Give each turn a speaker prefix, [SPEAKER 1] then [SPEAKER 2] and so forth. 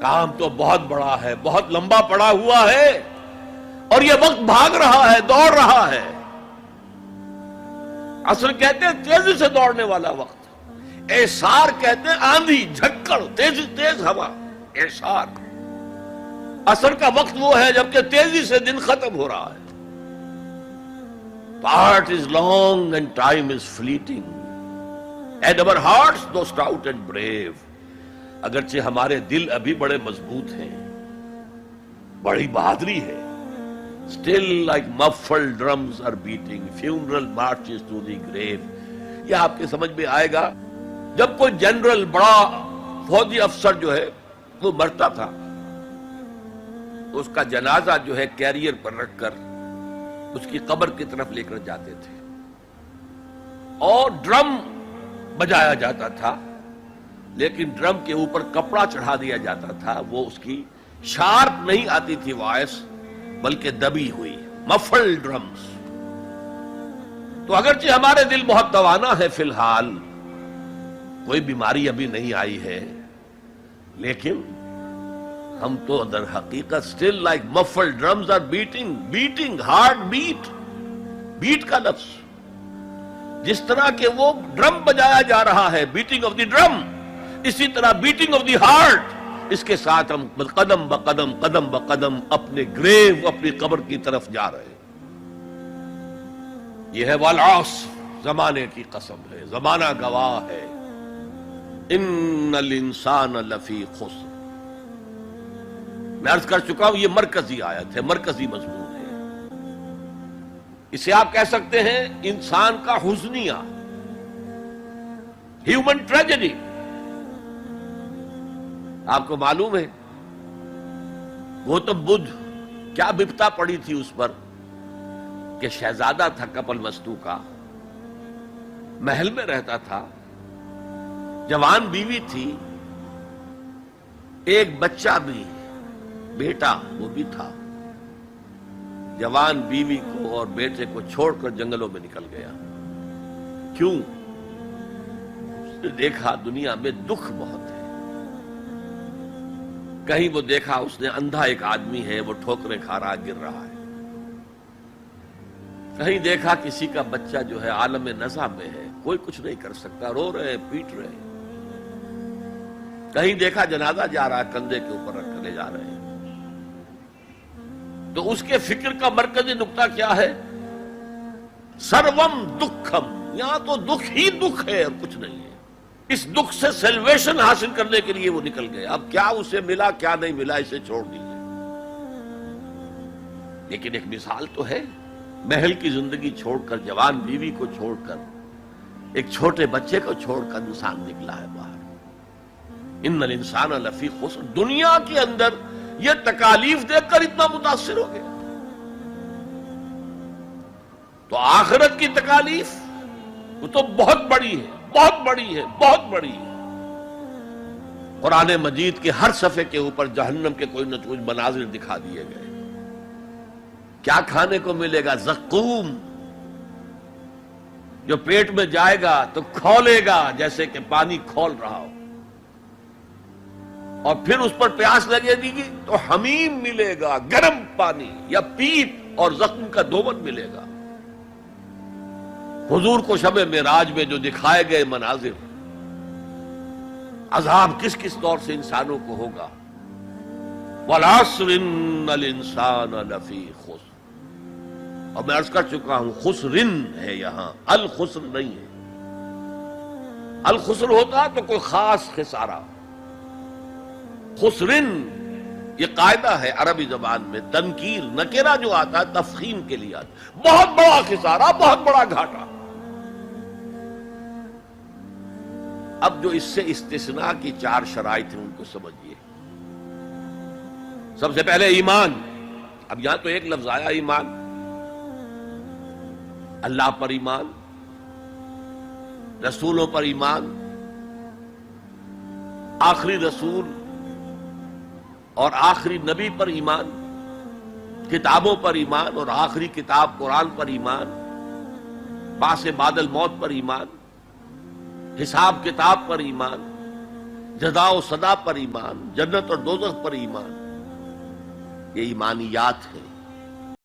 [SPEAKER 1] کام تو بہت بڑا ہے، بہت لمبا پڑا ہوا ہے، اور یہ وقت بھاگ رہا ہے، دوڑ رہا ہے۔ اصل کہتے ہیں تیزی سے دوڑنے والا وقت، اعصار کہتے ہیں آندھی، جھکڑ، تیز ہوا، اعصار۔ عصر کا وقت وہ ہے جبکہ تیزی سے دن ختم ہو رہا ہے۔ Part is long and time is fleeting, and our hearts though stout and brave. اگرچہ ہمارے دل ابھی بڑے مضبوط ہیں، بڑی بہادری ہے، still like muffled drums are beating, funeral marches to the grave. یہ آپ کے سمجھ میں آئے گا جب کوئی جنرل، بڑا فوجی افسر جو ہے وہ مرتا تھا تو اس کا جنازہ جو ہے کیریئر پر رکھ کر اس کی قبر کی طرف لے کر جاتے تھے، اور ڈرم بجایا جاتا تھا، لیکن ڈرم کے اوپر کپڑا چڑھا دیا جاتا تھا، وہ اس کی شارپ نہیں آتی تھی وائس، بلکہ دبی ہوئی، مفل ڈرمز۔ تو اگرچہ ہمارے دل بہت توانا ہے، فی الحال کوئی بیماری ابھی نہیں آئی ہے، لیکن ہم تو در حقیقت still like muffled drums are beating heart beat کا لفظ جس طرح کہ وہ ڈرم بجایا جا رہا ہے، بیٹنگ آف دی ڈرم، اسی طرح بیٹنگ آف دی ہارٹ، اس کے ساتھ ہم قدم بقدم اپنے گریو، اپنی قبر کی طرف جا رہے ہیں۔ یہ ہے والعصر، زمانے کی قسم ہے، زمانہ گواہ ہے، ان الانسان لفی خسر۔ میں عرض کر چکا ہوں یہ مرکزی آیت ہے، مرکزی مضمون ہے، اسے آپ کہہ سکتے ہیں انسان کا حزنیہ، ہیومن ٹریجڈی۔ آپ کو معلوم ہے گوتم بدھ کیا بپتا پڑی تھی اس پر کہ شہزادہ تھا کپل وستو کا، محل میں رہتا تھا، جوان بیوی تھی، ایک بچہ بھی، بیٹا وہ بھی تھا، جوان بیوی کو اور بیٹے کو چھوڑ کر جنگلوں میں نکل گیا۔ کیوں؟ اس نے دیکھا دنیا میں دکھ بہت ہے، کہیں وہ دیکھا اس نے اندھا ایک آدمی ہے، وہ ٹھوکریں کھا رہا، گر رہا ہے، کہیں دیکھا کسی کا بچہ جو ہے عالم نزع میں ہے، کوئی کچھ نہیں کر سکتا، رو رہے ہیں، پیٹ رہے ہیں، کہیں دیکھا جنازہ جا رہا ہے، کندھے کے اوپر رکھ کر لے جا رہے ہیں۔ تو اس کے فکر کا مرکزی نقطہ کیا ہے؟ سروم دکھم، یہاں تو دکھ ہی دکھ ہے اور کچھ نہیں ہے۔ اس دکھ سے سیلویشن حاصل کرنے کے لیے وہ نکل گئے، اب کیا اسے ملا کیا نہیں ملا اسے چھوڑ دیجیے، لیکن ایک مثال تو ہے، محل کی زندگی چھوڑ کر، جوان بیوی کو چھوڑ کر، ایک چھوٹے بچے کو چھوڑ کر انسان نکلا ہے باہر۔ ان الانسان لفی خسر، دنیا کے اندر یہ تکالیف دیکھ کر اتنا متاثر ہو گیا، تو آخرت کی تکالیف وہ تو بہت بڑی ہے، بہت بڑی ہے، بہت بڑی ہے۔ قرآن مجید کے ہر صفحے کے اوپر جہنم کے کوئی نہ کوئی مناظر دکھا دیے گئے۔ کیا کھانے کو ملے گا؟ زقوم، جو پیٹ میں جائے گا تو کھولے گا جیسے کہ پانی کھول رہا ہو، اور پھر اس پر پیاس لگے گی تو حمیم ملے گا، گرم پانی یا پیپ، اور زخم کا دھون ملے گا۔ حضور کو شب معراج میں جو دکھائے گئے مناظر، عذاب کس کس طور سے انسانوں کو ہوگا۔ والعصر ان الانسان لفی خسر، اور میں عرض کر چکا ہوں خسرن ہے، یہاں الخسر نہیں ہے۔ الخسر ہوتا تو کوئی خاص خسارہ، خسرن یہ قاعدہ ہے عربی زبان میں، تنکیر نکرہ جو آتا ہے تفخیم کے لیے آتا ہے، بہت بڑا خسارہ، بہت بڑا گھاٹا۔ اب جو اس سے استثناء کی 4 شرائط ہیں ان کو سمجھیے۔ سب سے پہلے ایمان، اب یہاں تو ایک لفظ آیا ایمان، اللہ پر ایمان، رسولوں پر ایمان، آخری رسول اور آخری نبی پر ایمان، کتابوں پر ایمان اور آخری کتاب قرآن پر ایمان، بعث بعد الموت پر ایمان، حساب کتاب پر ایمان، جزا و سزا پر ایمان، جنت اور دوزخ پر ایمان، یہ ایمانیات ہیں۔